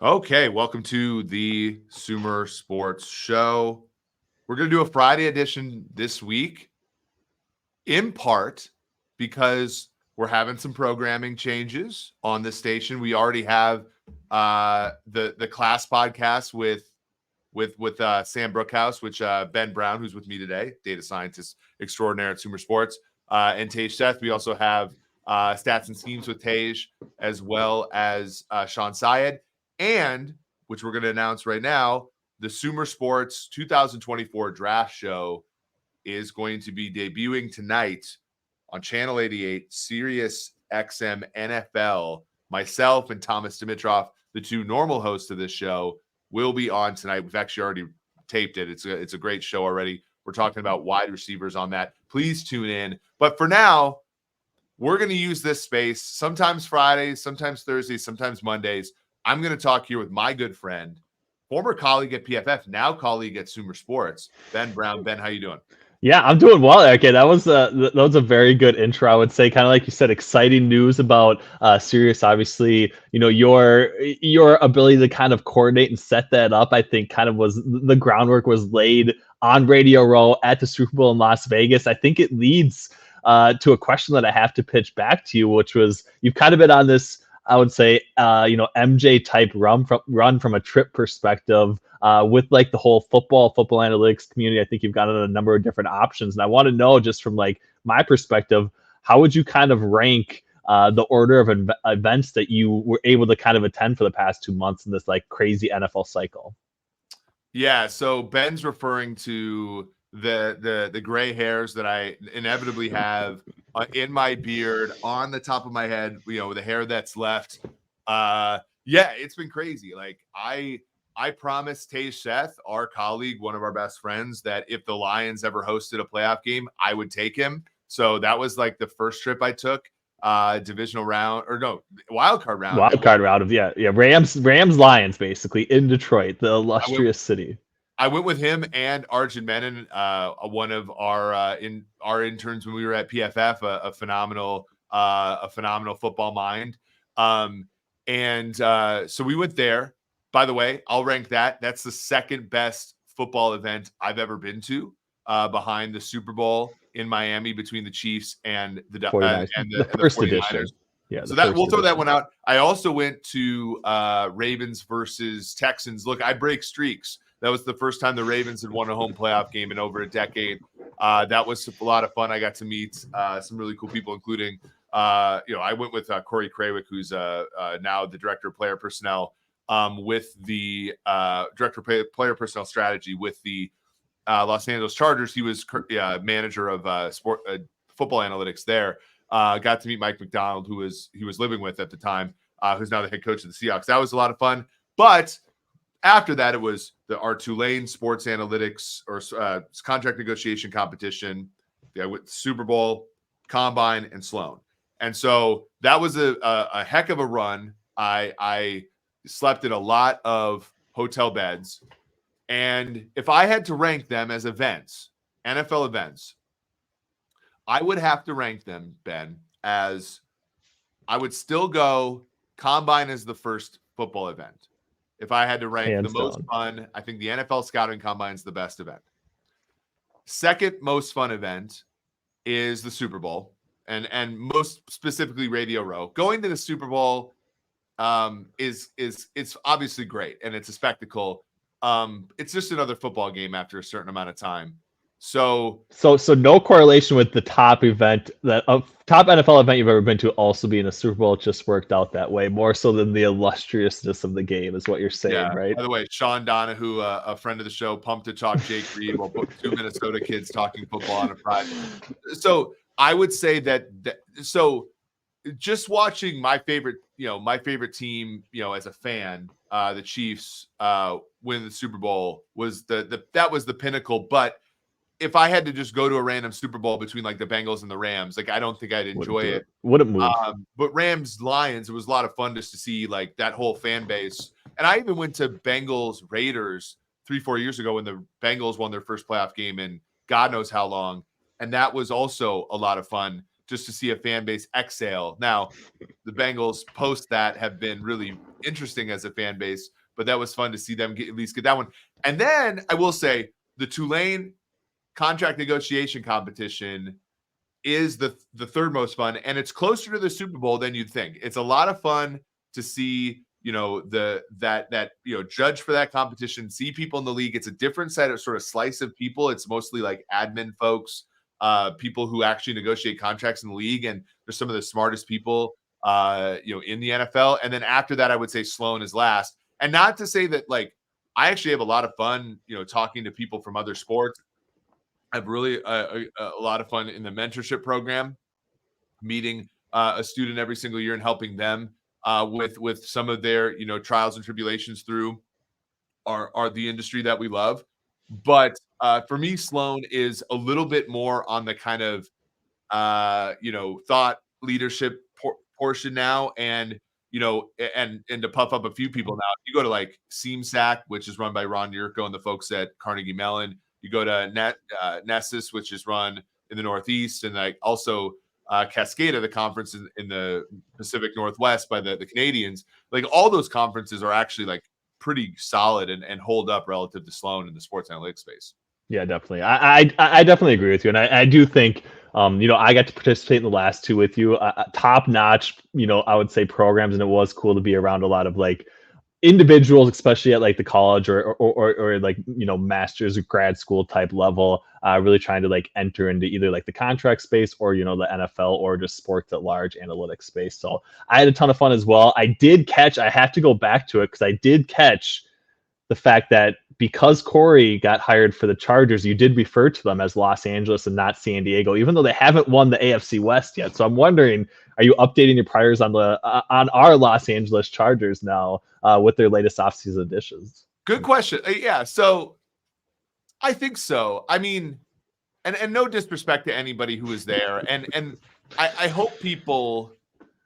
Okay, welcome to the SumerSports show. We're going to do a Friday edition this week, in part because we're having some programming changes on the station. We already have the class podcast with Sam Brookhouse, which Ben Brown, who's with me today, data scientist extraordinaire at SumerSports, and Tej Seth. We also have Stats and Schemes with Tej, as well as Sean Syed, and which we're going to announce right now, the SumerSports 2024 draft show is going to be debuting tonight on Channel 88, Sirius XM NFL. Myself and Thomas Dimitrov, the two normal hosts of this show, will be on tonight. We've actually already taped it. It's a great show already. We're talking about wide receivers on that. Please tune in. But for now, we're going to use this space sometimes Fridays, sometimes Thursdays, sometimes Mondays. I'm going to talk here with my good friend, former colleague at PFF, now colleague at SumerSports, Ben Brown. Ben, how you doing? Yeah, I'm doing well. Okay, that was a very good intro. I would say, kind of like you said, exciting news about Sirius. Obviously, your ability to kind of coordinate and set that up. I think kind of was the groundwork was laid on Radio Row at the Super Bowl in Las Vegas. I think it leads to a question that I have to pitch back to you, which was you've kind of been on this, I would say, MJ type run from a trip perspective. With like the whole football analytics community, I think you've got a number of different options. And I want to know, just from like my perspective, how would you kind of rank the order of events that you were able to kind of attend for the past 2 months in this like crazy NFL cycle? Yeah, so Ben's referring to the gray hairs that I inevitably have in my beard, on the top of my head, the hair that's left. Yeah, it's been crazy. Like I promised Tej Seth, our colleague, one of our best friends, that if the Lions ever hosted a playoff game, I would take him. So that was like the first trip I took, divisional round, or no, wild card round. Rams Lions, basically, in Detroit, the illustrious city. I went with him and Arjun Menon, one of our interns when we were at PFF, a phenomenal football mind. So we went there. By the way, I'll rank that. That's the second best football event I've ever been to, behind the Super Bowl in Miami between the Chiefs and the 49ers. The first edition. Yeah, so that we'll throw that one out. I also went to Ravens versus Texans. Look, I break streaks. That was the first time the Ravens had won a home playoff game in over a decade. That was a lot of fun. I got to meet some really cool people, including I went with Corey Krawick, who's now the director of player personnel, with the director of player personnel strategy with the Los Angeles Chargers. He was manager of football analytics there. Got to meet Mike McDonald, who he was living with at the time, who's now the head coach of the Seahawks. That was a lot of fun. But after that, it was our Tulane sports analytics or contract negotiation competition, with Super Bowl, Combine, and Sloan. And so that was a heck of a run. I slept in a lot of hotel beds. And if I had to rank them as events, NFL events, I would have to rank them, Ben, as I would still go Combine as the first football event. If I had to rank the most fun, I think the NFL Scouting Combine is the best event. Second most fun event is the Super Bowl, and most specifically Radio Row. Going to the Super Bowl is it's obviously great, and it's a spectacle. It's just another football game after a certain amount of time. So no correlation with the top top NFL event you've ever been to also being a Super Bowl. It just worked out that way, more so than the illustriousness of the game, is what you're saying, right? By the way, Sean Donahue, a friend of the show, pumped to talk Jake Reed while two Minnesota kids talking football on a Friday. So I would say that so just watching my favorite team, as a fan, the Chiefs win the Super Bowl was that was the pinnacle. But if I had to just go to a random Super Bowl between like the Bengals and the Rams, like I don't think I'd enjoy it. Wouldn't move. But Rams Lions, it was a lot of fun just to see like that whole fan base. And I even went to Bengals Raiders 3-4 years ago when the Bengals won their first playoff game in God knows how long, and that was also a lot of fun. just to see a fan base exhale. Now, the Bengals post that have been really interesting as a fan base, but that was fun to see them at least get that one. And then I will say the Tulane contract negotiation competition is the third most fun, and it's closer to the Super Bowl than you'd think. It's a lot of fun to see, that judge for that competition, see people in the league. It's a different set of sort of slice of people. It's mostly like admin folks, people who actually negotiate contracts in the league, and they're some of the smartest people in the NFL. And then after that, I would say Sloan is last. And not to say that like I actually have a lot of fun, talking to people from other sports. I've really a lot of fun in the mentorship program, meeting a student every single year and helping them with some of their trials and tribulations through are the industry that we love. But for me, Sloan is a little bit more on the kind of thought leadership portion now, and and to puff up a few people now. You go to like SEAMSAC, which is run by Ron Yurko and the folks at Carnegie Mellon. You go to Nessus, which is run in the Northeast, and like also Cascada, the conference in the Pacific Northwest by the Canadians. Like all those conferences are actually like pretty solid and hold up relative to Sloan in the sports analytics space. Yeah, definitely. I definitely agree with you, and I do think I got to participate in the last two with you. Top notch, I would say programs, and it was cool to be around a lot of like individuals, especially at like the college or like master's or grad school type level, really trying to like enter into either like the contract space or the NFL or just sports at large analytics space. So I had a ton of fun as well. I have to go back to it because I did catch the fact that because Corey got hired for the Chargers, you did refer to them as Los Angeles and not San Diego, even though they haven't won the AFC West yet. So I'm wondering, are you updating your priors on on our Los Angeles Chargers now with their latest offseason additions? Good question. Yeah, so I think so. I mean, and no disrespect to anybody who was there, and I hope people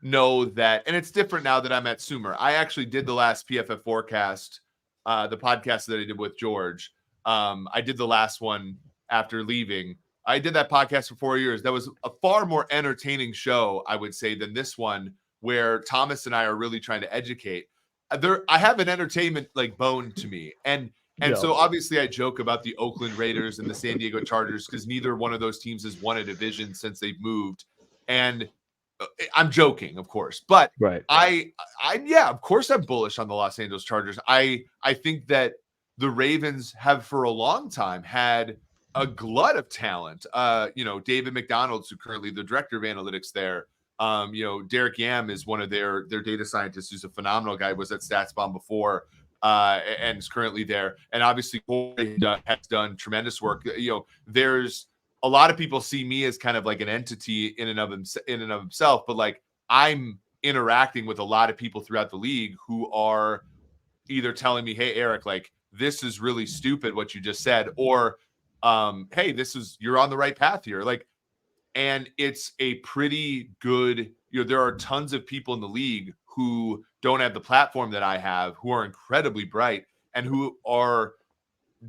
know that, and it's different now that I'm at Sumer. I actually did the last PFF forecast, the podcast that I did with George. I did the last one after leaving. I did that podcast for 4 years. That was a far more entertaining show, I would say, than this one, where Thomas and I are really trying to educate. I have an entertainment like bone to me, and so obviously I joke about the Oakland Raiders and the San Diego Chargers because neither one of those teams has won a division since they've moved, and I'm joking, of course, but right. Yeah, of course I'm bullish on the Los Angeles Chargers. I think that the Ravens have for a long time had a glut of talent. David McDonald's, who currently the director of analytics there. Derek Yam is one of their data scientists who's a phenomenal guy, was at StatsBomb before, and is currently there. And obviously Corey has done tremendous work. There's a lot of people see me as kind of like an entity in and of himself, but like I'm interacting with a lot of people throughout the league who are either telling me, "Hey, Eric, like this is really stupid what you just said," or "Hey, you're on the right path here." Like, and it's a pretty good, there are tons of people in the league who don't have the platform that I have, who are incredibly bright and who are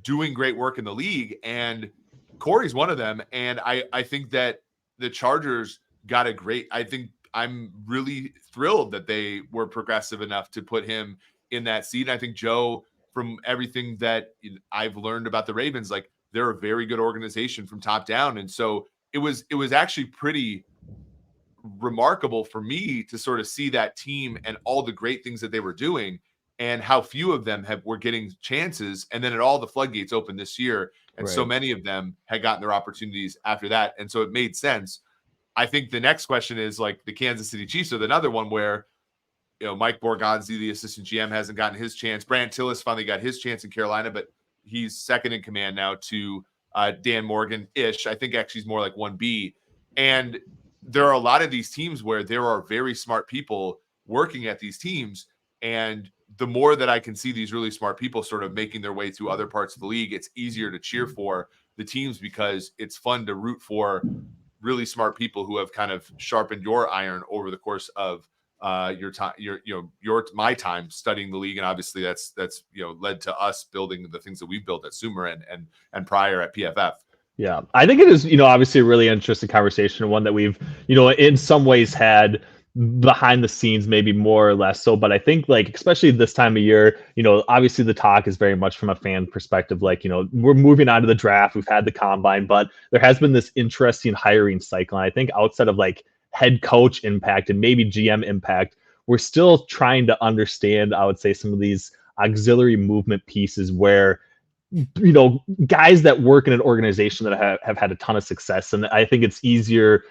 doing great work in the league. And Corey's one of them. And I think that the Chargers got I think I'm really thrilled that they were progressive enough to put him in that seat. And I think Joe, from everything that I've learned about the Ravens, like they're a very good organization from top down. And so it was actually pretty remarkable for me to sort of see that team and all the great things that they were doing and how few of them were getting chances. And then all the floodgates opened this year. And so many of them had gotten their opportunities after that. And so it made sense. I think the next question is like the Kansas City Chiefs are another one where, Mike Borgonzi, the assistant GM, hasn't gotten his chance. Brant Tillis finally got his chance in Carolina, but he's second in command now to Dan Morgan-ish. I think actually he's more like 1B. And there are a lot of these teams where there are very smart people working at these teams. And the more that I can see these really smart people sort of making their way through other parts of the league, it's easier to cheer for the teams because it's fun to root for really smart people who have kind of sharpened your iron over the course of your time, my time studying the league. And obviously that's led to us building the things that we built at Sumer and prior at PFF. Yeah, I think it is, obviously a really interesting conversation, one that we've, in some ways had behind the scenes, maybe more or less so. But I think, like, especially this time of year, obviously the talk is very much from a fan perspective. Like, we're moving on to the draft. We've had the combine, but there has been this interesting hiring cycle. And I think outside of like head coach impact and maybe GM impact, we're still trying to understand, I would say, some of these auxiliary movement pieces where guys that work in an organization that have had a ton of success. And I think it's easier,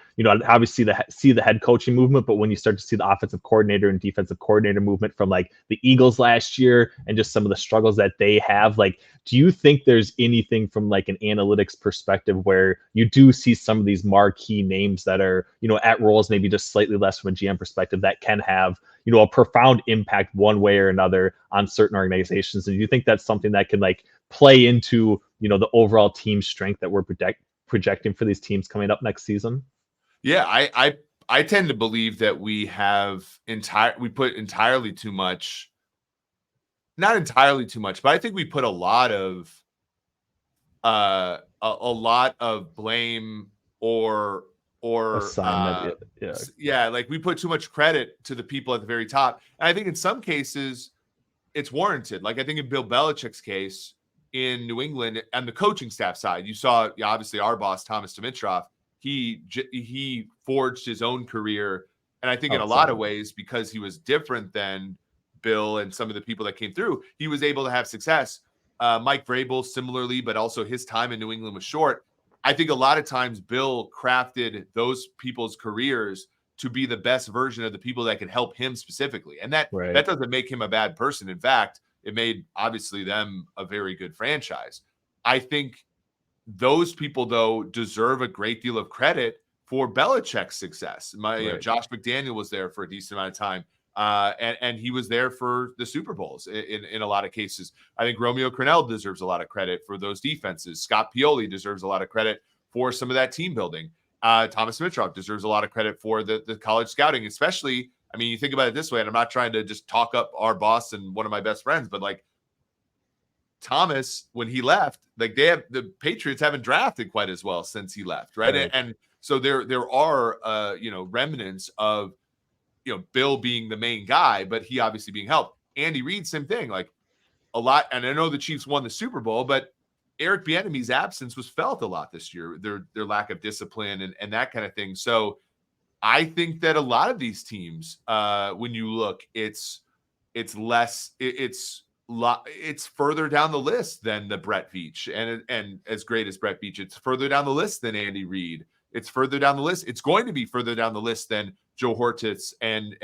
obviously to see the head coaching movement, but when you start to see the offensive coordinator and defensive coordinator movement from like the Eagles last year and just some of the struggles that they have, like, do you think there's anything from like an analytics perspective where you do see some of these marquee names that are, at roles maybe just slightly less from a GM perspective that can have, a profound impact one way or another on certain organizations? And do you think that's something that can like play into, the overall team strength that we're projecting for these teams coming up next season? Yeah, I tend to believe that we put entirely too much, not entirely too much, but I think we put a lot of blame or assignment. Yeah, like we put too much credit to the people at the very top. And I think in some cases it's warranted. Like I think in Bill Belichick's case in New England and the coaching staff side, you saw obviously our boss Thomas Dimitroff, he forged his own career, and I think in a lot of ways because he was different than Bill and some of the people that came through, he was able to have success. Mike Vrabel similarly, but also his time in New England was short. I think a lot of times Bill crafted those people's careers to be the best version of the people that could help him specifically. And that doesn't make him a bad person. In fact, it made obviously them a very good franchise. I think those people, though, deserve a great deal of credit for Belichick's success. Josh McDaniel was there for a decent amount of time. And he was there for the Super Bowls in a lot of cases. I think Romeo Crennel deserves a lot of credit for those defenses. Scott Pioli deserves a lot of credit for some of that team building. Thomas Dimitroff deserves a lot of credit for the college scouting, especially. I mean, you think about it this way, and I'm not trying to just talk up our boss and one of my best friends, but like Thomas, when he left, like the Patriots haven't drafted quite as well since he left, right? And so there are remnants of Bill being the main guy, but he obviously being helped. Andy Reid, same thing, like a lot. And I know the Chiefs won the Super Bowl, but Eric Bieniemy's absence was felt a lot this year. Their lack of discipline and that kind of thing. So I think that a lot of these teams, when you look, it's further down the list than the Brett Veach, and as great as Brett Veach, it's further down the list than Andy Reid. It's further down the list. It's going to be further down the list than Joe Hortitz and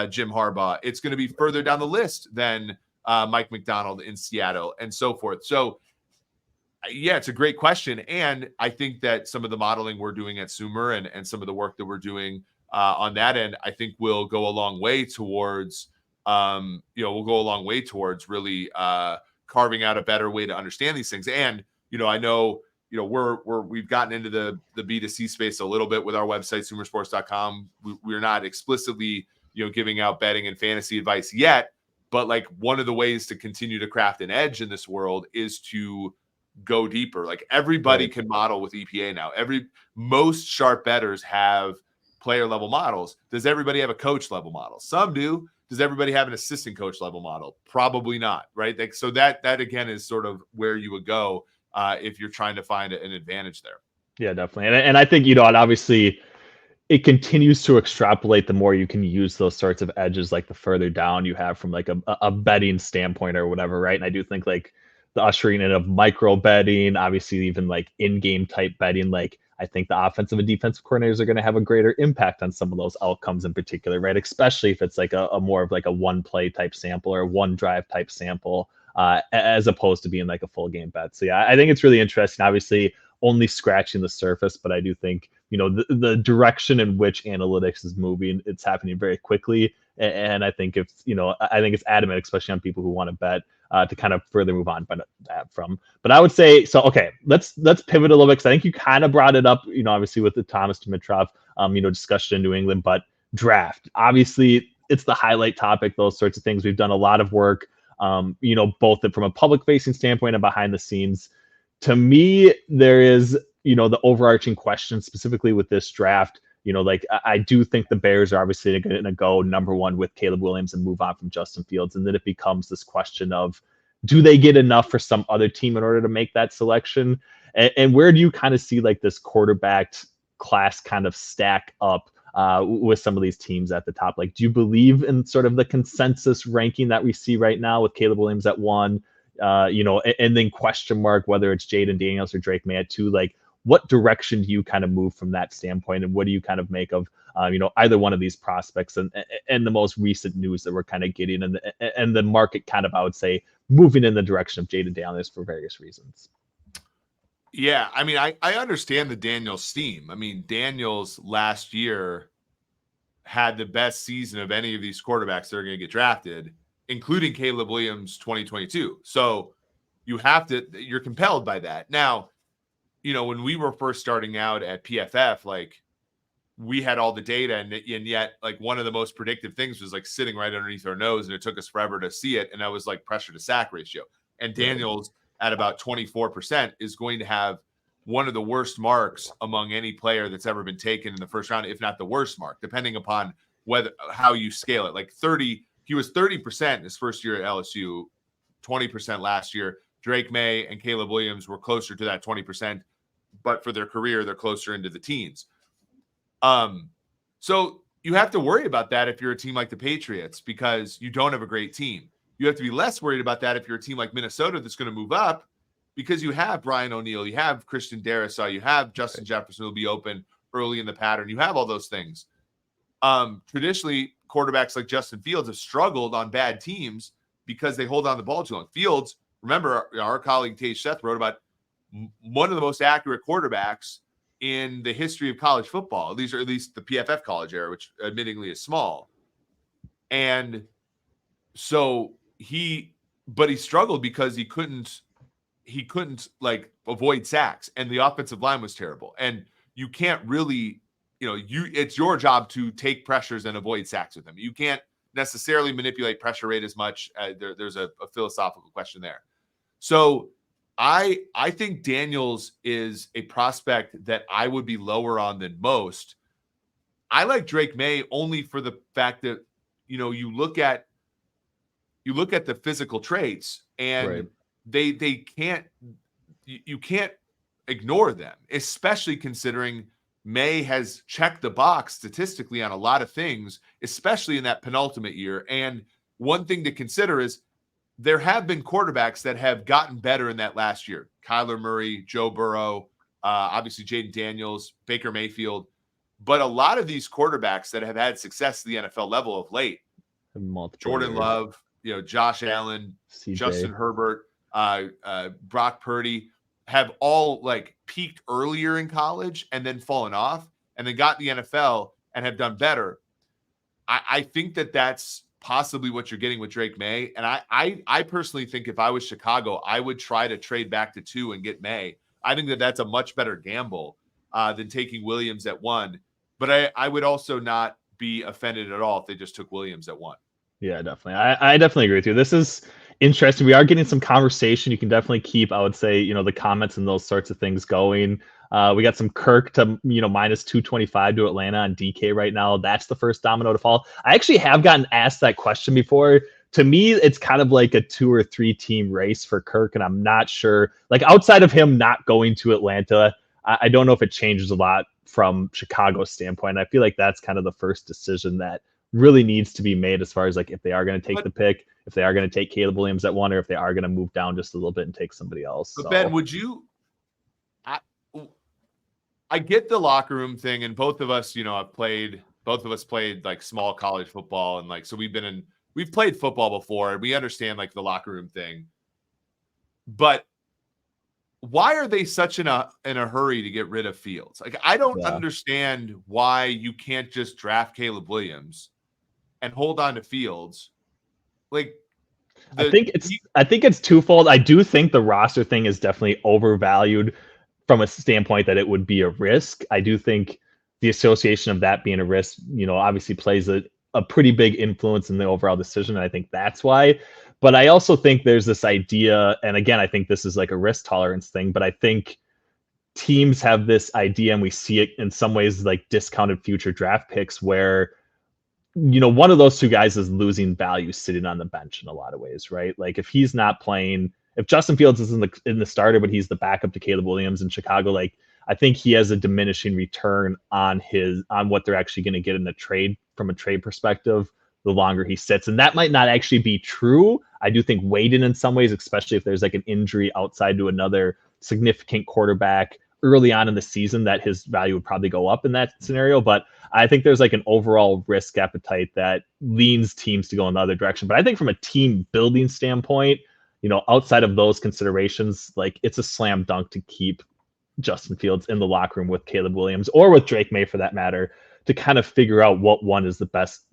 Jim Harbaugh. It's going to be further down the list than Mike McDonald in Seattle and so forth. So, yeah, it's a great question. And I think that some of the modeling we're doing at Sumer and some of the work that we're doing on that end, I think will go a long way towards, really carving out a better way to understand these things. And, I know, we've gotten into the B2C space a little bit with our website, SumerSports.com. We're not explicitly, giving out betting and fantasy advice yet, but like one of the ways to continue to craft an edge in this world is to go deeper. Like everybody can model with EPA now. Most sharp bettors have player level models. Does everybody have a coach level model? Some do. Does everybody have an assistant coach level model? Probably not, right? Like, so that again is sort of where you would go if you're trying to find an advantage there. Yeah, definitely. And I think, and obviously it continues to extrapolate the more you can use those sorts of edges, like the further down you have from like a betting standpoint or whatever, right? And I do think like the ushering in of micro betting, obviously even like in-game type betting, like I think the offensive and defensive coordinators are going to have a greater impact on some of those outcomes in particular, right? Especially if it's like a more of like a one play type sample or one drive type sample, as opposed to being like a full game bet. So yeah, I think it's really interesting. Obviously, only scratching the surface, but I do think the direction in which analytics is moving, it's happening very quickly, and I think it's adamant, especially on people who want to bet, to kind of further move on from. But I would say, so okay, let's pivot a little bit because I think you kind of brought it up, obviously with the Thomas Dimitroff, discussion in New England, but draft, obviously it's the highlight topic, those sorts of things. We've done a lot of work, both from a public facing standpoint and behind the scenes to me, there is, the overarching question specifically with this draft. Like I do think the Bears are obviously going to go number one with Caleb Williams and move on from Justin Fields. And then it becomes this question of, do they get enough for some other team in order to make that selection? And where do you kind of see like this quarterback class kind of stack up with some of these teams at the top? Like, do you believe in sort of the consensus ranking that we see right now with Caleb Williams at 1, and then question mark whether it's Jaden Daniels or Drake May at 2? Like, what direction do you kind of move from that standpoint, and what do you kind of make of either one of these prospects and the most recent news that we're kind of getting, and the market kind of, I would say, moving in the direction of Jaden Daniels for various reasons? Yeah, I mean, I understand the Daniels steam. I mean, Daniels last year had the best season of any of these quarterbacks that are going to get drafted, including Caleb Williams 2022. So you're compelled by that. Now, when we were first starting out at PFF, like, we had all the data, and yet, like, one of the most predictive things was like sitting right underneath our nose, and it took us forever to see it. And that was like pressure to sack ratio. And Daniels at about 24% is going to have one of the worst marks among any player that's ever been taken in the first round, if not the worst mark, depending upon how you scale it. Like he was 30% in his first year at LSU, 20% last year. Drake May and Caleb Williams were closer to that 20%, but for their career, they're closer into the teens. So you have to worry about that if you're a team like the Patriots, because you don't have a great team. You have to be less worried about that if you're a team like Minnesota that's going to move up, because you have Brian O'Neill, you have Christian Darrisaw, you have Justin Jefferson who will be open early in the pattern. You have all those things. Traditionally, quarterbacks like Justin Fields have struggled on bad teams because they hold on the ball too long. Fields, remember, our colleague Tage Seth wrote about one of the most accurate quarterbacks in the history of college football, at least the PFF college era, which admittingly is small. And so he struggled because he couldn't like avoid sacks, and the offensive line was terrible. And you can't really, it's your job to take pressures and avoid sacks with them. You can't necessarily manipulate pressure rate as much. There's a philosophical question there. So I think Daniels is a prospect that I would be lower on than most. I like Drake May only for the fact that, you look at the physical traits, and they can't, you can't ignore them, especially considering May has checked the box statistically on a lot of things, especially in that penultimate year. And one thing to consider is there have been quarterbacks that have gotten better in that last year. Kyler Murray, Joe Burrow, obviously Jaden Daniels, Baker Mayfield. But a lot of these quarterbacks that have had success at the NFL level of late, Jordan Love, Josh Allen, CJ. Justin Herbert, Brock Purdy, have all like peaked earlier in college and then fallen off, and then got in the NFL and have done better. I think that's possibly what you're getting with Drake May. And I personally think if I was Chicago, I would try to trade back to 2 and get May. I think that's a much better gamble than taking Williams at 1. But I would also not be offended at all if they just took Williams at 1. Yeah, definitely. I definitely agree with you. This is interesting. We are getting some conversation. You can definitely keep, I would say, the comments and those sorts of things going. We got some Kirk to, minus 225 to Atlanta on DK right now. That's the first domino to fall. I actually have gotten asked that question before. To me, it's kind of like a 2 or 3 team race for Kirk, and I'm not sure. Like, outside of him not going to Atlanta, I don't know if it changes a lot from Chicago's standpoint. I feel like that's kind of the first decision that really needs to be made as far as like if they are going to take the pick, if they are going to take Caleb Williams at 1, or if they are going to move down just a little bit and take somebody else. But Ben, would you? I get the locker room thing, and both of us, both of us played like small college football, and like so we've played football before, and we understand like the locker room thing. But why are they such in a hurry to get rid of Fields? Like, I don't understand why you can't just draft Caleb Williams and hold on to Fields. Like, I think it's twofold. I do think the roster thing is definitely overvalued from a standpoint that it would be a risk. I do think the association of that being a risk, obviously plays a pretty big influence in the overall decision. And I think that's why. But I also think there's this idea, and again, I think this is like a risk tolerance thing, but I think teams have this idea, and we see it in some ways like discounted future draft picks where, one of those two guys is losing value sitting on the bench in a lot of ways, right? Like if he's not playing, if Justin Fields is in the starter, but he's the backup to Caleb Williams in Chicago, like I think he has a diminishing return on what they're actually going to get in the trade from a trade perspective the longer he sits. And that might not actually be true. I do think waiting in some ways, especially if there's like an injury outside to another significant quarterback early on in the season, that his value would probably go up in that scenario. But I think there's like an overall risk appetite that leans teams to go in the other direction. But I think from a team building standpoint, outside of those considerations, like it's a slam dunk to keep Justin Fields in the locker room with Caleb Williams or with Drake May for that matter, to kind of figure out what one is the best,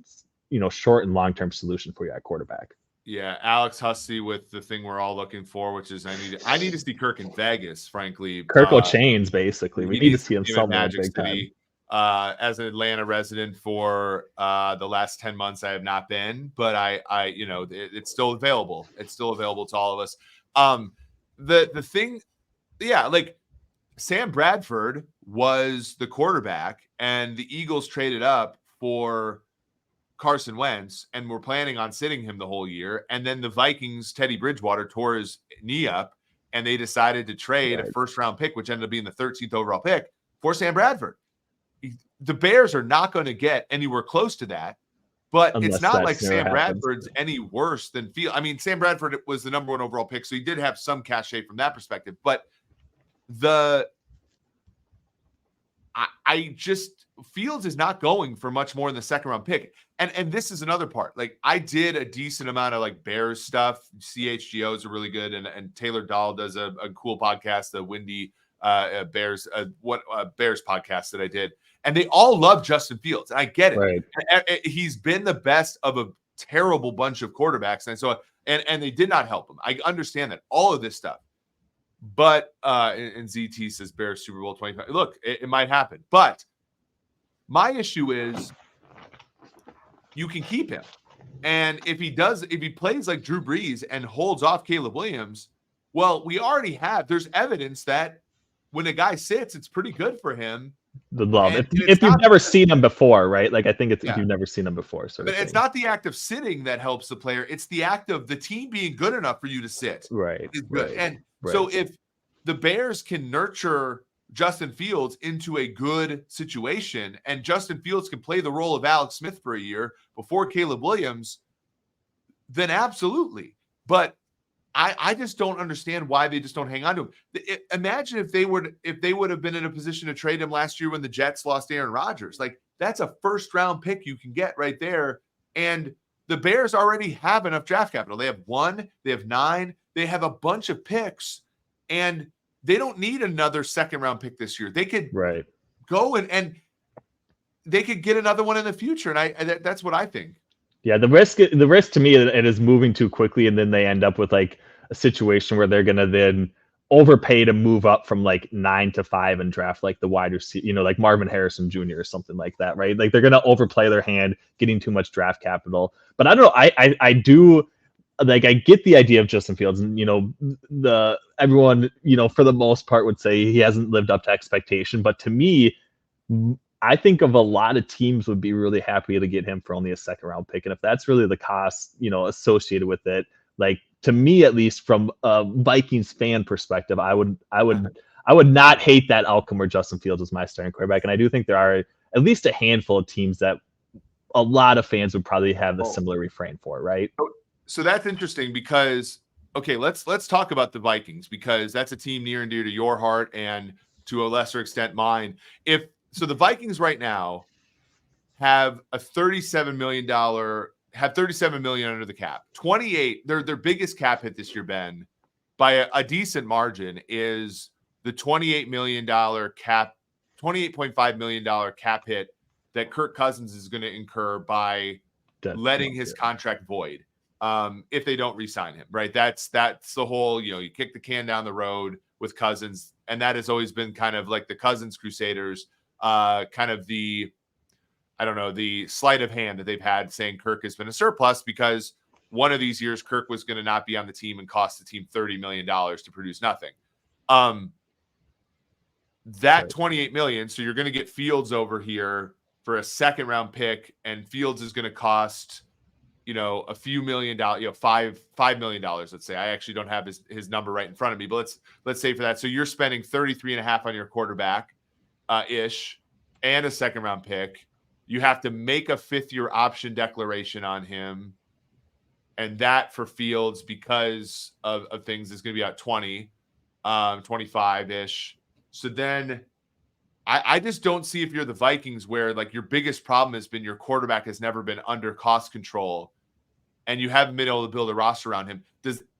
short and long-term solution for you at quarterback. Yeah, Alex Hussey with the thing we're all looking for, which is I need to see Kirk in Vegas, frankly. Kirk Chains, basically. We need to see him somewhere Magic big City. time. As an Atlanta resident for the last 10 months, I have not been, but it's still available. It's still available to all of us. The thing, yeah, like Sam Bradford was the quarterback, and the Eagles traded up for Carson Wentz and were planning on sitting him the whole year. And then the Vikings, Teddy Bridgewater, tore his knee up, and they decided to trade a first-round pick, which ended up being the 13th overall pick, for Sam Bradford. The Bears are not going to get anywhere close to that, but it's not like Sam Bradford's any worse than Fields. I mean, Sam Bradford was the number 1 overall pick, so he did have some cachet from that perspective. But I just Fields is not going for much more than the second-round pick. And this is another part. Like I did a decent amount of like Bears stuff. CHGOs are really good, and Taylor Dahl does a cool podcast, the Windy Bears Bears podcast that I did, and they all love Justin Fields. And I get it. Right. He's been the best of a terrible bunch of quarterbacks, and so and they did not help him. I understand that, all of this stuff. But and ZT says Bears Super Bowl 25. Look, it might happen. But my issue is you can keep him. And if he plays like Drew Brees and holds off Caleb Williams, well, we already have. There's evidence that when a guy sits, it's pretty good for him. The love. If you've never seen him before, right? Like I think if you've never seen him before. But it's not the act of sitting that helps the player. It's the act of the team being good enough for you to sit. Right. Is good. And so if the Bears can nurture Justin Fields into a good situation, and Justin Fields can play the role of Alex Smith for a year before Caleb Williams, then absolutely. But I just don't understand why they just don't hang on to him. Imagine if they would have been in a position to trade him last year when the Jets lost Aaron Rodgers. Like that's a first-round pick you can get right there. And the Bears already have enough draft capital. They have 1, they have 9, they have a bunch of picks, and they don't need another second-round pick this year. They could go and they could get another one in the future. And that's what I think. Yeah, the risk to me, it is moving too quickly, and then they end up with like a situation where they're gonna then overpay to move up from like 9 to 5 and draft like the wide receiver, like Marvin Harrison Jr. or something like that, right? Like they're gonna overplay their hand, getting too much draft capital. But I don't know. I do like I get the idea of Justin Fields, and everyone for the most part would say he hasn't lived up to expectation. But to me, I think of a lot of teams would be really happy to get him for only a second-round pick. And if that's really the cost, associated with it, like to me, at least from a Vikings fan perspective, I would not hate that outcome where Justin Fields is my starting quarterback. And I do think there are at least a handful of teams that a lot of fans would probably have a similar refrain for, right? So that's interesting because, okay, let's talk about the Vikings, because that's a team near and dear to your heart and to a lesser extent mine. So the Vikings right now have a $37 million, have $37 million under the cap. 28, their biggest cap hit this year, Ben, by a decent margin, is the $28 million cap, $28.5 million cap hit that Kirk Cousins is going to incur by letting his contract void if they don't re-sign him, right? That's the whole, you kick the can down the road with Cousins, and that has always been kind of like the Cousins Crusaders, kind of the sleight of hand that they've had, saying Kirk has been a surplus because one of these years Kirk was going to not be on the team and cost the team $30 million to produce nothing. That $28 million, so you're going to get Fields over here for a second round pick, and Fields is going to cost, a few $1,000,000, $5 million, let's say. I actually don't have his number right in front of me, but let's say for that. So you're spending 33.5 on your quarterback ish and a second round pick. You have to make a 5th-year option declaration on him. And that for Fields, because of things, is going to be at 25-ish. So then I just don't see, if you're the Vikings, where like your biggest problem has been your quarterback has never been under cost control and you haven't been able to build a roster around him.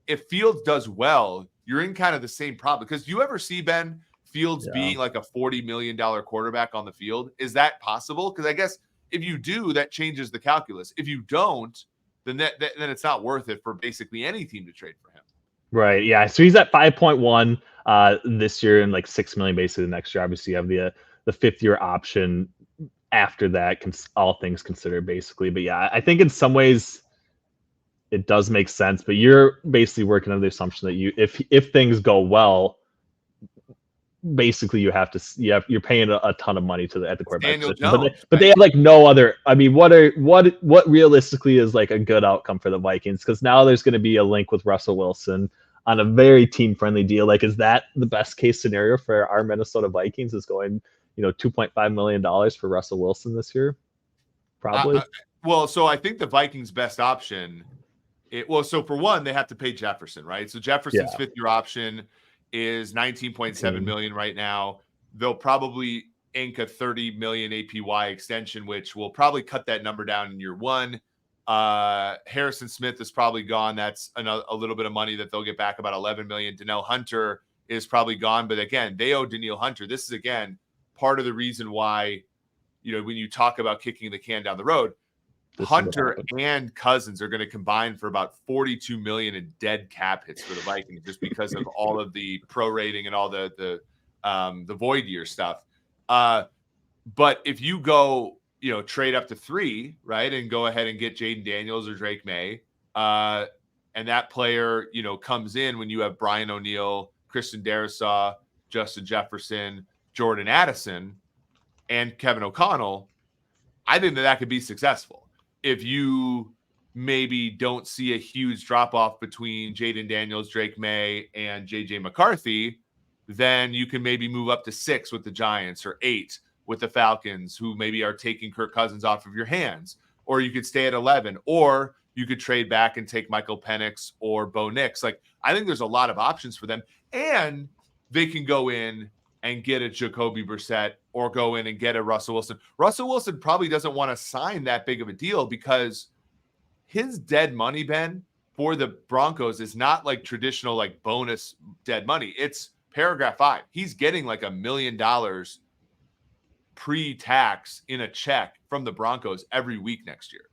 If Fields does well, you're in kind of the same problem. Because do you ever see, Ben, Fields being like a $40 million quarterback on the field? Is that possible? Because I guess if you do, that changes the calculus. If you don't, then it's not worth it for basically any team to trade for him. Right. Yeah. So he's at 5.1 this year and like 6 million basically the next year. Obviously, you have the 5th-year option after that, all things considered, basically. But yeah, I think in some ways it does make sense. But you're basically working on the assumption that if things go well, basically you're paying a ton of money at the quarterback position. But they have like no other. I mean, what realistically is like a good outcome for the Vikings? Because now there's going to be a link with Russell Wilson on a very team friendly deal. Like, is that the best case scenario for our Minnesota Vikings? Is going $2.5 million for Russell Wilson this year? Probably. Well, so I think the Vikings' best option. So for one, they have to pay Jefferson, right? So Jefferson's 5th-year option is $19.7 million right now. They'll probably ink a $30 million APY extension, which will probably cut that number down in year 1. Harrison Smith is probably gone. That's a little bit of money that they'll get back, about $11 million. Danielle Hunter is probably gone, but again, they owe Danielle Hunter. This is again part of the reason why, when you talk about kicking the can down the road, Hunter and Cousins are going to combine for about $42 million in dead cap hits for the Vikings, just because of all of the prorating and all the void year stuff. But if you go, trade up to 3, right, and go ahead and get Jaden Daniels or Drake May, and that player, comes in when you have Brian O'Neill, Christian Darrisaw, Justin Jefferson, Jordan Addison, and Kevin O'Connell, I think that could be successful. If you maybe don't see a huge drop-off between Jaden Daniels, Drake May, and J.J. McCarthy, then you can maybe move up to 6 with the Giants or 8 with the Falcons, who maybe are taking Kirk Cousins off of your hands. Or you could stay at 11, or you could trade back and take Michael Penix or Bo Nix. Like, I think there's a lot of options for them. And they can go in and get a Jacoby Brissett or go in and get a Russell Wilson. Russell Wilson probably doesn't want to sign that big of a deal because his dead money, Ben, for the Broncos is not like traditional like bonus dead money. It's paragraph 5. He's getting like $1 million pre-tax in a check from the Broncos every week next year.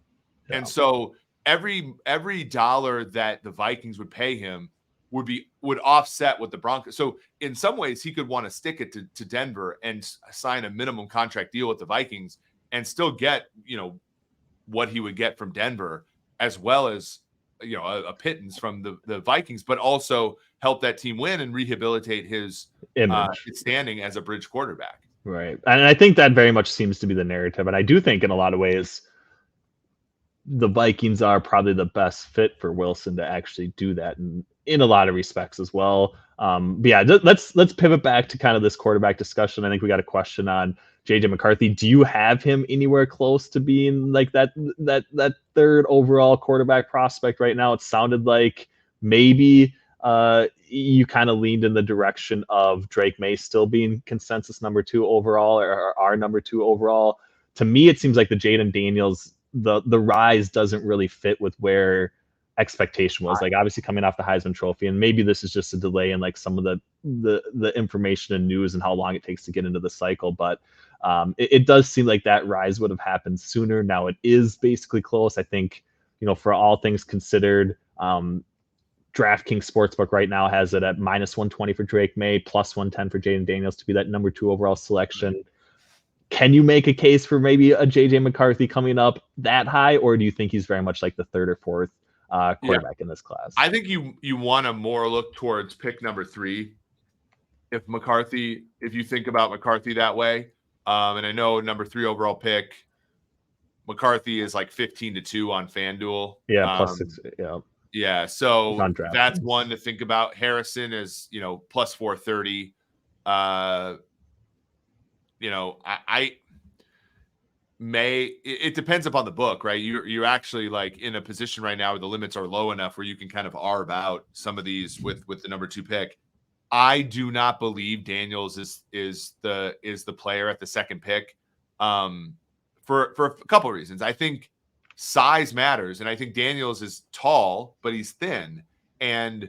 Yeah. And so every dollar that the Vikings would pay him would offset what the Broncos. So in some ways, he could want to stick it to Denver and sign a minimum contract deal with the Vikings and still get, what he would get from Denver, as well as, a pittance from the Vikings, but also help that team win and rehabilitate his standing as a bridge quarterback. Right. And I think that very much seems to be the narrative. And I do think in a lot of ways, the Vikings are probably the best fit for Wilson to actually do that in a lot of respects as well. But yeah, let's pivot back to kind of this quarterback discussion. I think we got a question on JJ McCarthy. Do you have him anywhere close to being like that 3rd overall quarterback prospect right now? It sounded like maybe you kind of leaned in the direction of Drake May still being consensus number 2 overall, or our number 2 overall. To me, it seems like the Jaden Daniels, the rise doesn't really fit with where expectation was. Like, obviously coming off the Heisman Trophy, and maybe this is just a delay in like some of the information and news and how long it takes to get into the cycle. But it does seem like that rise would have happened sooner. Now it is basically close. I think, for all things considered, DraftKings Sportsbook right now has it at -120 for Drake May, +110 for Jaden Daniels to be that number 2 overall selection. Can you make a case for maybe a JJ McCarthy coming up that high, or do you think he's very much like the 3rd or 4th quarterback in this class. I think you want to more look towards pick number 3. If you think about McCarthy that way, and I know number 3 overall pick, McCarthy is like 15-2 on FanDuel. Yeah, plus 6. Yeah. Yeah, so that's DraftKings. one to think about. Harrison is, plus 430. It depends upon the book, right? You're actually like in a position right now where the limits are low enough where you can kind of arb out some of these with the number 2 pick. I do not believe Daniels is the player at the second pick, for a couple of reasons. I think size matters, and I think Daniels is tall, but he's thin, and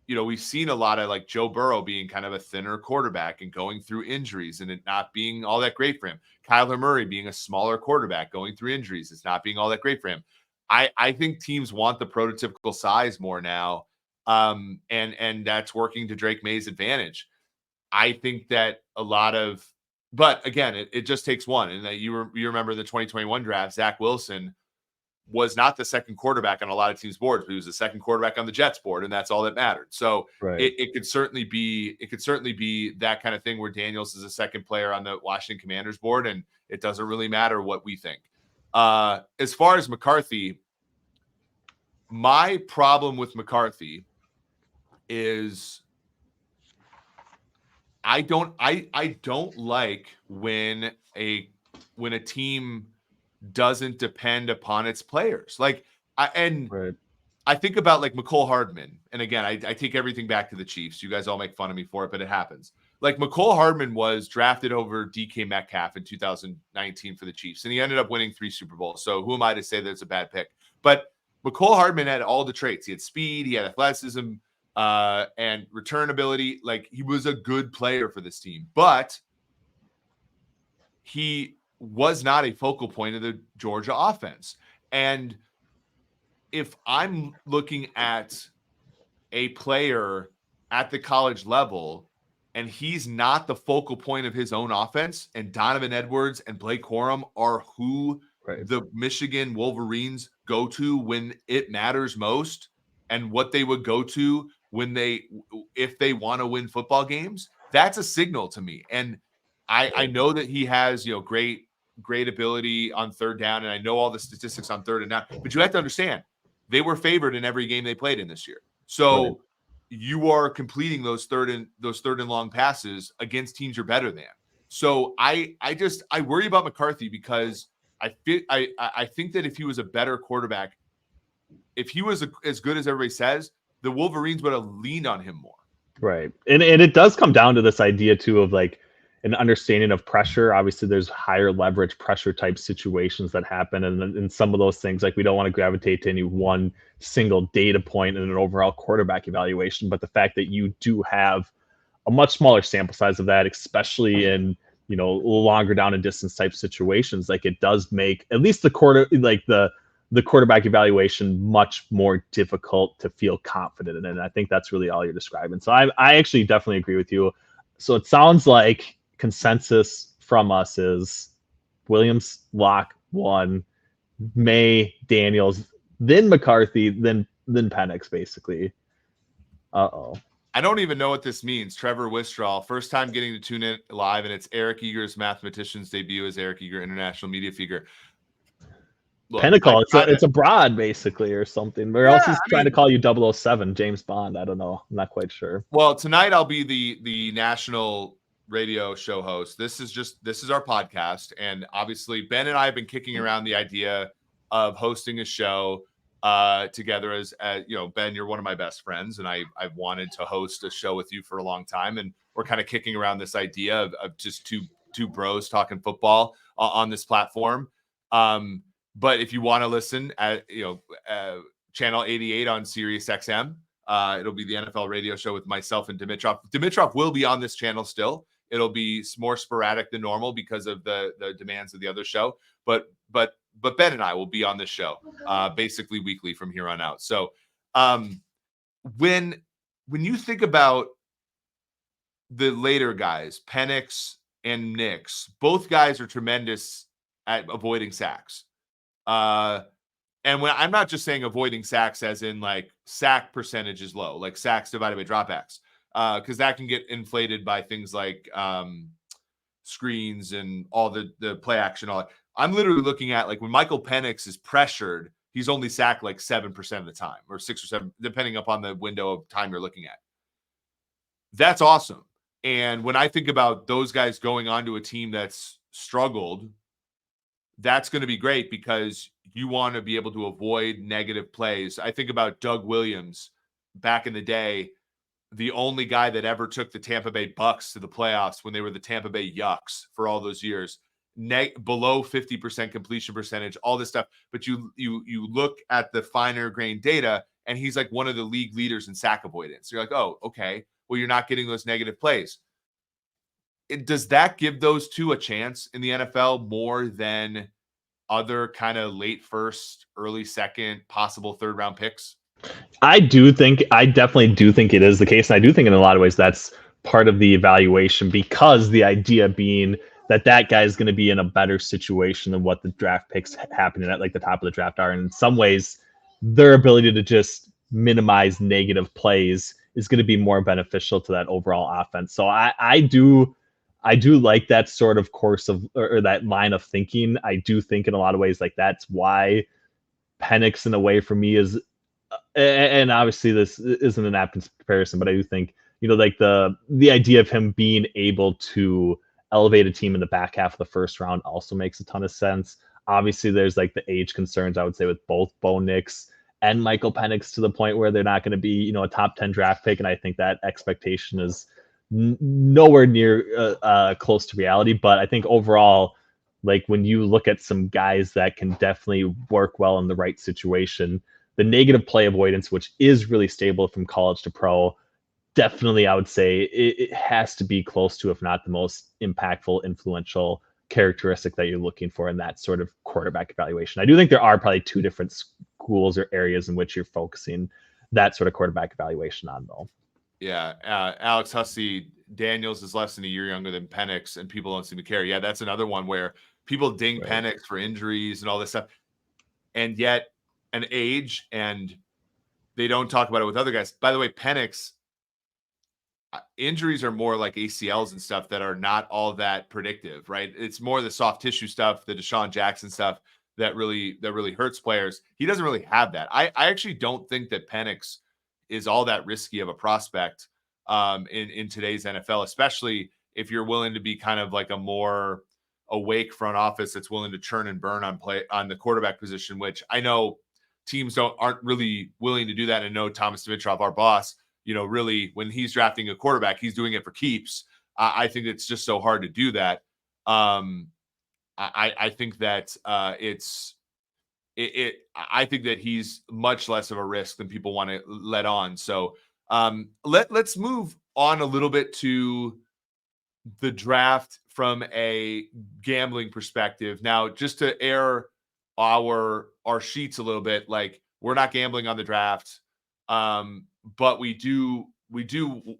we've seen a lot of like Joe Burrow being kind of a thinner quarterback and going through injuries and it not being all that great for him. Kyler Murray being a smaller quarterback going through injuries, it's not being all that great for him. I think teams want the prototypical size more now. And that's working to Drake May's advantage. I think that but again, it just takes one. And that you remember the 2021 draft, Zach Wilson was not the second quarterback on a lot of teams' boards, but he was the second quarterback on the Jets board, and that's all that mattered. So it could certainly be that kind of thing where Daniels is a second player on the Washington Commanders board, and it doesn't really matter what we think. As far as McCarthy, my problem with McCarthy is I don't like when a team doesn't depend upon its players. Like I think about like Mecole Hardman, and again, I take everything back to the Chiefs. You guys all make fun of me for it, but it happens. Like Mecole Hardman was drafted over DK Metcalf in 2019 for the Chiefs, and he ended up winning 3 Super Bowls. So who am I to say that it's a bad pick? But Mecole Hardman had all the traits. He had speed, he had athleticism, and return ability. Like he was a good player for this team, but he was not a focal point of the Georgia offense. And if I'm looking at a player at the college level and he's not the focal point of his own offense, and Donovan Edwards and Blake Corum are who the Michigan Wolverines go to when it matters most, and what they would go to if they want to win football games, that's a signal to me. And I know that he has, great ability on third down, and I know all the statistics on third and down, but you have to understand they were favored in every game they played in this year. So you are completing those third and long passes against teams you're better than. So I worry about McCarthy because I think that if he was a better quarterback, if he was as good as everybody says, the Wolverines would have leaned on him more. Right. And it does come down to this idea too of like an understanding of pressure. Obviously there's higher leverage pressure type situations that happen. And some of those things, like we don't want to gravitate to any one single data point in an overall quarterback evaluation, but the fact that you do have a much smaller sample size of that, especially in, longer down and distance type situations, like it does make at least the quarterback evaluation much more difficult to feel confident in. And I think that's really all you're describing. So I actually definitely agree with you. So it sounds like consensus from us is Williams, Locke 1, May, Daniels, then McCarthy, then Penix, basically. I don't even know what this means. Trevor Wistrall, first time getting to tune in live, and it's Eric Eager's mathematician's debut as Eric Eager, international media figure. Look, Pinnacle, it's a broad, basically, or something. Or else he's trying to call you 007, James Bond. I don't know. I'm not quite sure. Well, tonight I'll be the national radio show host. This is our podcast, and obviously Ben and I have been kicking around the idea of hosting a show together. As Ben, you're one of my best friends, and I've wanted to host a show with you for a long time, and we're kind of kicking around this idea of just two bros talking football on this platform. But if you want to listen at channel 88 on Sirius XM, it'll be the NFL radio show with myself and Dimitrov. Dimitrov will be on this channel still. It'll be more sporadic than normal because of the demands of the other show. But Ben and I will be on this show basically weekly from here on out. So when you think about the later guys, Penix and Nix, both guys are tremendous at avoiding sacks. And when I'm not just saying avoiding sacks as in like sack percentage is low, like sacks divided by dropbacks, because that can get inflated by things like screens and all the play action. All that. I'm literally looking at like when Michael Penix is pressured, he's only sacked like 7% of the time, or 6 or 7, depending upon the window of time you're looking at. That's awesome. And when I think about those guys going onto a team that's struggled, that's going to be great because you want to be able to avoid negative plays. I think about Doug Williams back in the day, the only guy that ever took the Tampa Bay Bucks to the playoffs when they were the Tampa Bay Yucks for all those years. Below 50% completion percentage, all this stuff. But you look at the finer grained data, and he's like one of the league leaders in sack avoidance. You're like, oh, okay. Well, you're not getting those negative plays. Does that give those two a chance in the NFL more than other kind of late first, early second, possible third round picks? I definitely do think it is the case. And I do think in a lot of ways that's part of the evaluation, because the idea being that guy is going to be in a better situation than what the draft picks happening at like the top of the draft are. And in some ways, their ability to just minimize negative plays is going to be more beneficial to that overall offense. So I do like that sort of course of, or that line of thinking. I do think in a lot of ways, like that's why Penix in a way for me is, and obviously this isn't an apt comparison, but I do think, like the idea of him being able to elevate a team in the back half of the first round also makes a ton of sense. Obviously there's like the age concerns, I would say, with both Bo Nix and Michael Penix, to the point where they're not going to be, a top 10 draft pick. And I think that expectation is nowhere near close to reality. But I think overall, like when you look at some guys that can definitely work well in the right situation, the negative play avoidance, which is really stable from college to pro, definitely I would say it has to be close to, if not the most impactful, influential characteristic that you're looking for in that sort of quarterback evaluation. I do think there are probably two different schools or areas in which you're focusing that sort of quarterback evaluation on, though. Yeah. Alex Hussey, Daniels is less than a year younger than Penix, and people don't seem to care. Yeah, that's another one where people ding right. Penix for injuries and all this stuff. And yet an age, and they don't talk about it with other guys. By the way, Penix, injuries are more like ACLs and stuff that are not all that predictive, right? It's more the soft tissue stuff, the Deshaun Jackson stuff that really hurts players. He doesn't really have that. I actually don't think that Penix is all that risky of a prospect in today's NFL, especially if you're willing to be kind of like a more awake front office that's willing to churn and burn on the quarterback position, which I know teams aren't really willing to do that. And know Thomas Dimitroff, our boss, really when he's drafting a quarterback, he's doing it for keeps. I think it's just so hard to do that. I think that I think that he's much less of a risk than people want to let on. So let's move on a little bit to the draft from a gambling perspective. Now, just to air our sheets a little bit, like we're not gambling on the draft, but we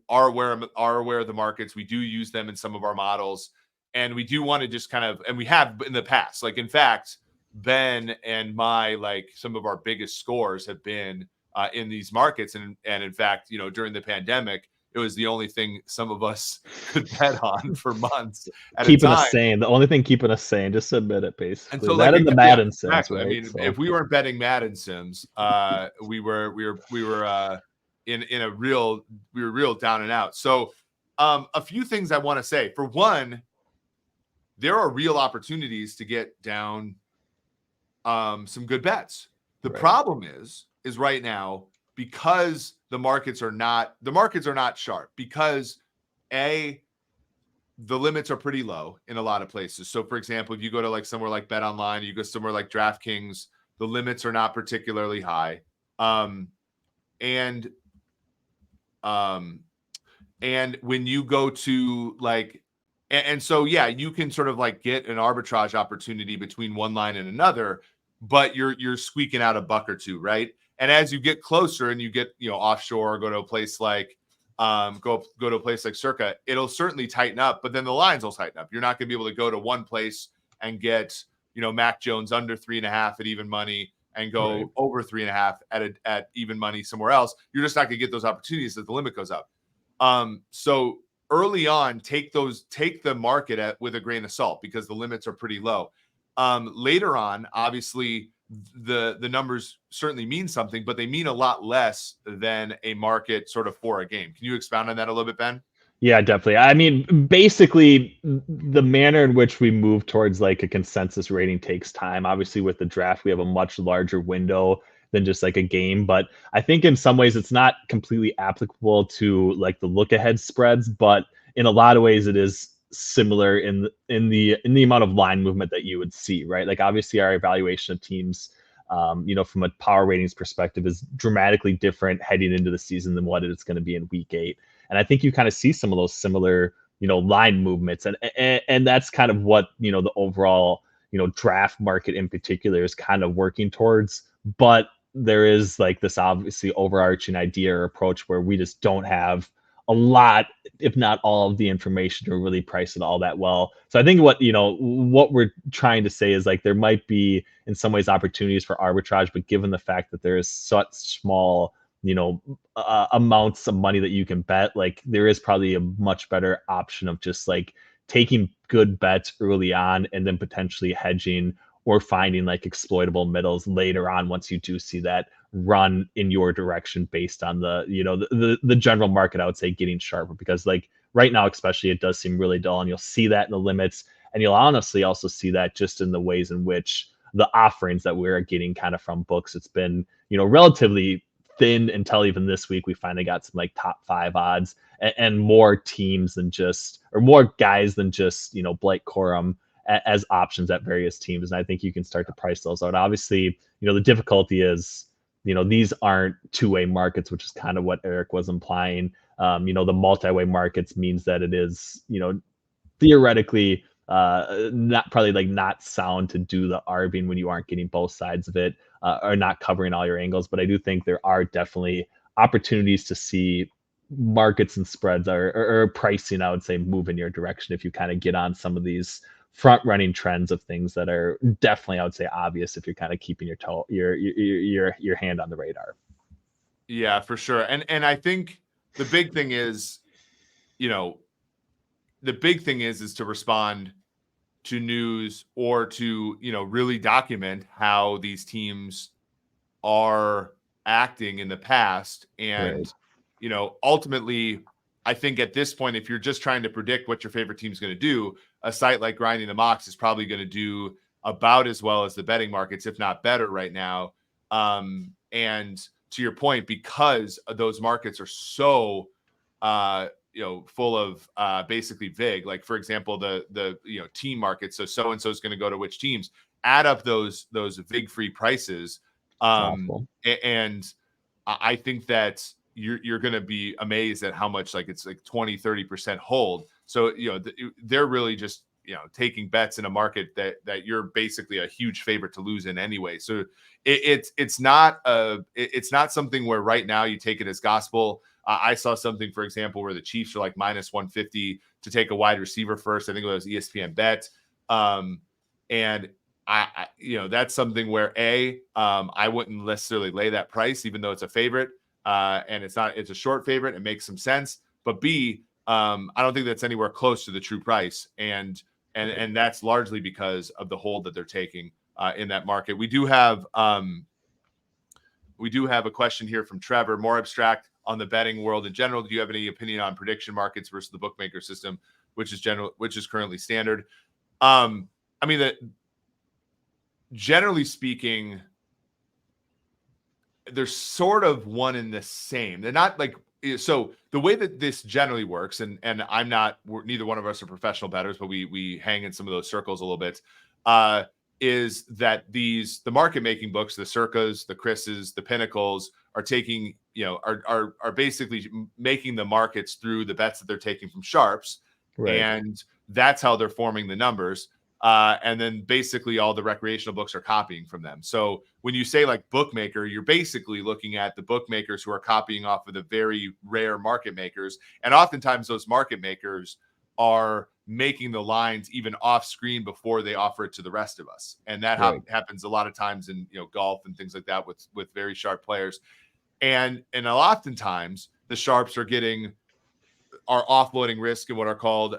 are aware of the markets. We do use them in some of our models, and we do want to just kind of, and we have in the past, like in fact, Ben and some of our biggest scores have been in these markets. And in fact, during the pandemic, it was the only thing some of us could bet on for months. Keeping us sane. The only thing keeping us sane, just admit it, basically. And so that and the Madden Sims, exactly. right? I mean, if we weren't betting Madden Sims, we were in a real down and out. So a few things I want to say. For one, there are real opportunities to get down some good bets. The problem is right now, because the markets are not sharp, because the limits are pretty low in a lot of places. So for example, if you go to like somewhere like Bet Online, you go somewhere like DraftKings, the limits are not particularly high. And when you go to like, and so, yeah, you can sort of like get an arbitrage opportunity between one line and another, but you're squeaking out a buck or two, right? And as you get closer and you get, offshore, go to a place like Circa, it'll certainly tighten up, but then the lines will tighten up. You're not going to be able to go to one place and get, Mac Jones under 3.5 at even money, and go over 3.5 at even money somewhere else. You're just not going to get those opportunities as the limit goes up. So early on, take the market with a grain of salt because the limits are pretty low. Later on, obviously, the numbers certainly mean something, but they mean a lot less than a market sort of for a game. Can you expound on that a little bit, Ben? Yeah, definitely. I mean, basically, the manner in which we move towards like a consensus rating takes time. Obviously, with the draft, we have a much larger window than just like a game. But I think in some ways, it's not completely applicable to like the look ahead spreads, but in a lot of ways, it is similar in the amount of line movement that you would see, right? Like obviously, our evaluation of teams. From a power ratings perspective, is dramatically different heading into the season than what it is going to be in week 8. And I think you kind of see some of those similar, line movements, and that's kind of what the overall draft market in particular is kind of working towards. But there is like this obviously overarching idea or approach where we just don't have a lot, if not all of the information to really price it all that well. So I think what we're trying to say is like there might be in some ways opportunities for arbitrage, but given the fact that there is such small amounts of money that you can bet, like there is probably a much better option of just like taking good bets early on and then potentially hedging or finding like exploitable middles later on once you do see that run in your direction based on the general market, I would say, getting sharper, because like right now especially it does seem really dull, and you'll see that in the limits, and you'll honestly also see that just in the ways in which the offerings that we're getting kind of from books. It's been relatively thin until even this week we finally got some like top 5 odds and more teams than just, or more guys than just Blake Corum as options at various teams. And I think you can start to price those out. Obviously, the difficulty is these aren't two-way markets, which is kind of what Eric was implying. The multi-way markets means that it is theoretically not sound to do the arbing when you aren't getting both sides of it, or not covering all your angles. But I do think there are definitely opportunities to see markets and spreads or pricing, I would say, move in your direction if you kind of get on some of these front running trends of things that are definitely, I would say, obvious if you're kind of keeping your hand on the radar. Yeah, for sure. And I think the big thing is, is to respond to news or to, really document how these teams are acting in the past. And, ultimately, I think at this point, if you're just trying to predict what your favorite team is going to do, a site like Grinding the Mocks is probably going to do about as well as the betting markets, if not better right now. And to your point, because those markets are so, full of basically vig, like for example, the team market. So and so is going to go to which teams. Add up those vig free prices, and I think that you're going to be amazed at how much, like it's like 20-30% hold. So they're really just taking bets in a market that you're basically a huge favorite to lose in anyway. So it's not something where right now you take it as gospel. I saw something, for example, where the Chiefs are like minus 150 to take a wide receiver first. I think it was ESPN Bet. And I that's something where I wouldn't necessarily lay that price, even though it's a favorite. And it's a short favorite. It makes some sense. But B, I don't think that's anywhere close to the true price. And that's largely because of the hold that they're taking in that market. We do have a question here from Trevor, more abstract on the betting world in general. Do you have any opinion on prediction markets versus the bookmaker system, which is currently standard? I mean, that generally speaking, they're sort of one and the same. They're not like, so the way that this generally works, and neither one of us are professional bettors, but we hang in some of those circles a little bit, is that the market making books, the Circas, the Chris's, the Pinnacles, are taking, are basically making the markets through the bets that they're taking from sharps. Right. And that's how they're forming the numbers. And then basically all the recreational books are copying from them. So when you say like bookmaker, you're basically looking at the bookmakers who are copying off of the very rare market makers. And oftentimes those market makers are making the lines even off screen before they offer it to the rest of us. And that happens a lot of times in, golf and things like that with very sharp players. And oftentimes the sharps are offloading risk in what are called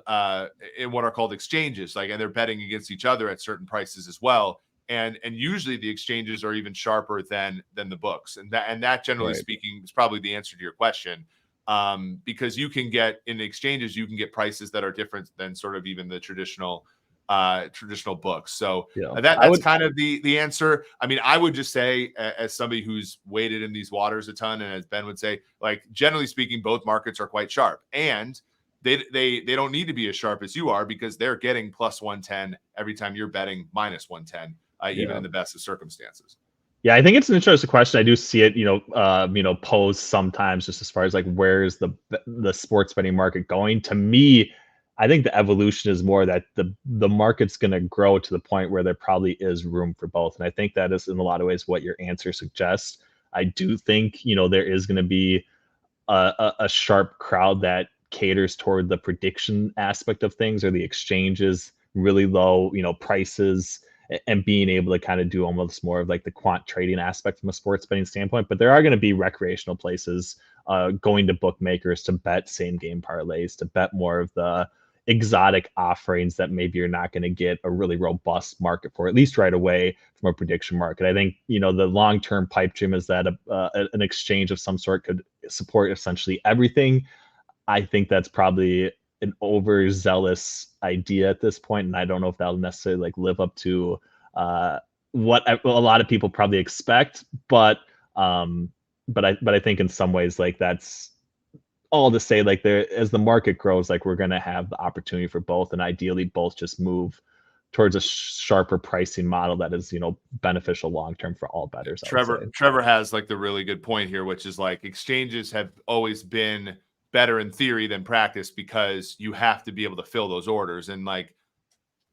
exchanges, and they're betting against each other at certain prices as well. And usually the exchanges are even sharper than the books. And that generally speaking is probably the answer to your question. Because you can get in exchanges, you can get prices that are different than sort of even the traditional books. So that's kind of the answer. I mean, I would just say, as somebody who's waded in these waters a ton, and as Ben would say, generally speaking, both markets are quite sharp, and they don't need to be as sharp as you are, because they're getting plus 110 every time you're betting minus 110, even in the best of circumstances. Yeah, I think it's an interesting question. I do see it, posed sometimes, just as far as where is the sports betting market going. To me, I think the evolution is more that the market's going to grow to the point where there probably is room for both, and I think that is in a lot of ways what your answer suggests. I do think there is going to be a sharp crowd that caters toward the prediction aspect of things, or the exchanges, really low prices, and being able to kind of do almost more of the quant trading aspect from a sports betting standpoint. But there are going to be recreational places going to bookmakers to bet same game parlays, to bet more of the exotic offerings that maybe you're not going to get a really robust market for, at least right away, from a prediction market. I think the long-term pipe dream is that an exchange of some sort could support essentially everything. I think that's probably an overzealous idea at this point, and I don't know if that'll necessarily live up to what a lot of people probably expect. But I think in some ways, that's all to say, there, as the market grows, we're going to have the opportunity for both, and ideally both just move towards a sharper pricing model that is beneficial long term for all bettors. Trevor has the really good point here, which is exchanges have always been better in theory than practice, because you have to be able to fill those orders. And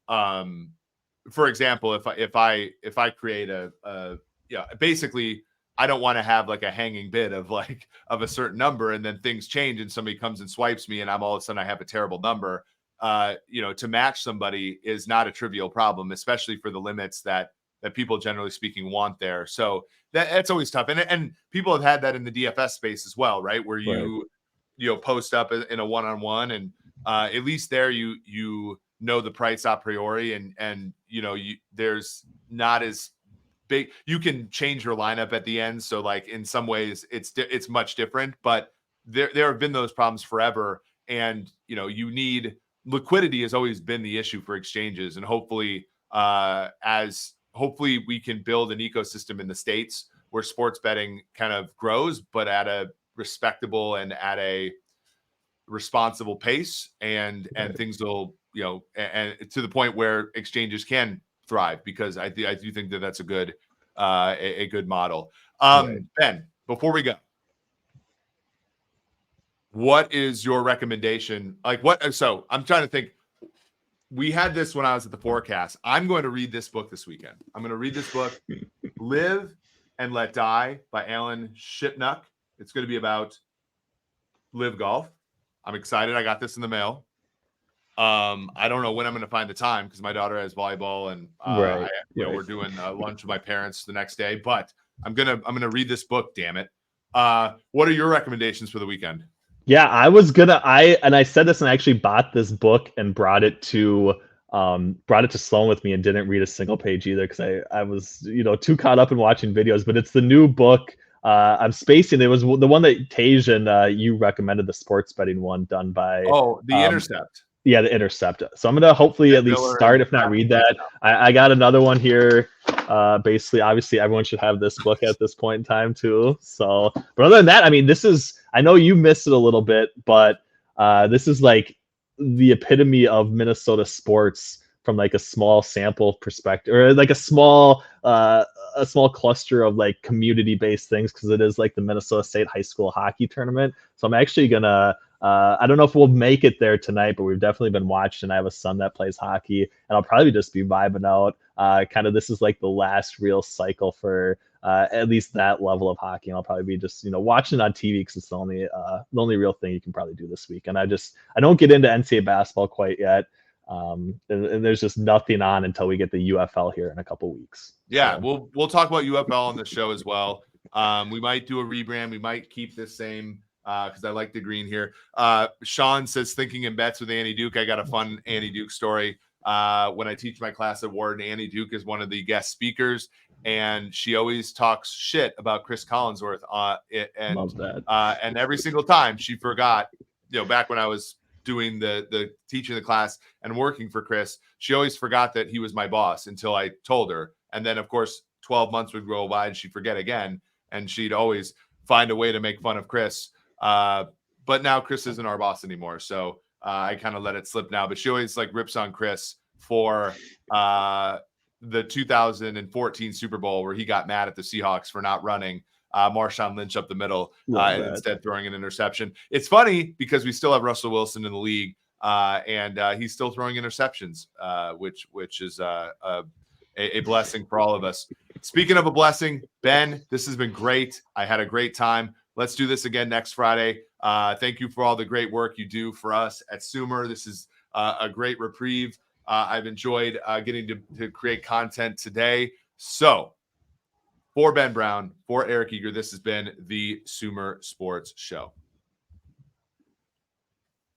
for example, if I create basically I don't want to have a hanging bid of a certain number, and then things change and somebody comes and swipes me and I'm all of a sudden I have a terrible number. To match somebody is not a trivial problem, especially for the limits that people generally speaking want there. So that's always tough. And people have had that in the DFS space as well, right? Where you post up in a one-on-one, and at least there you know the price a priori, and there's not as big, you can change your lineup at the end. So in some ways it's much different, but there have been those problems forever. And you need liquidity has always been the issue for exchanges. And hopefully we can build an ecosystem in the States where sports betting kind of grows, but at a respectable and at a responsible pace, and things will, and to the point where exchanges can thrive, because I do think that that's a good model. Ben, before we go, what is your recommendation? So I'm trying to think. We had this when I was at the forecast. I'm going to read this book this weekend. I'm going to read this book, Live and Let Die by Alan Shipnuck. It's going to be about live golf. I'm excited. I got this in the mail. I don't know when I'm going to find the time, because my daughter has volleyball, and we're doing lunch with my parents the next day. But I'm gonna read this book. Damn it! What are your recommendations for the weekend? Yeah, I said this, and I actually bought this book and brought it to Sloan with me, and didn't read a single page either, because I was too caught up in watching videos. But it's the new book. I'm spacing. It was the one that Tej and you recommended, the sports betting one done by The Intercept. Yeah, The Intercept. So I'm gonna hopefully at least start, if not read that. I got another one here. Basically, obviously, everyone should have this book at this point in time too. So, but other than that, I mean, I know you missed it a little bit, but this is the epitome of Minnesota sports from a small sample perspective, or a small cluster of community-based things, because it is the Minnesota State high school hockey tournament. So I'm actually gonna I don't know if we'll make it there tonight, but we've definitely been watching. I have a son that plays hockey, and I'll probably just be vibing out. Kind of, this is the last real cycle for at least that level of hockey. And I'll probably be just, watching on TV because it's the only real thing you can probably do this week. And I don't get into NCAA basketball quite yet. And there's just nothing on until we get the UFL here in a couple weeks. Yeah, So. we'll talk about UFL on the show as well. We might do a rebrand. We might keep this same because I like the green here. Sean says, thinking in bets with Annie Duke. I got a fun Annie Duke story. When I teach my class at Wharton, Annie Duke is one of the guest speakers, and she always talks shit about Chris Collinsworth. Love that. And every single time she forgot, back when I was doing the teaching the class and working for Chris, she always forgot that he was my boss until I told her. And then, of course, 12 months would go by and she'd forget again. And she'd always find a way to make fun of Chris. But now Chris isn't our boss anymore. So I kind of let it slip now. But she always rips on Chris for the 2014 Super Bowl where he got mad at the Seahawks for not running Marshawn Lynch up the middle and instead throwing an interception. It's funny because we still have Russell Wilson in the league and he's still throwing interceptions, which is a blessing for all of us. Speaking of a blessing, Ben, this has been great. I had a great time. Let's do this again next Friday. Thank you for all the great work you do for us at Sumer. This is a great reprieve. I've enjoyed getting to create content today. So for Ben Brown, for Eric Eager, this has been the SumerSports Show.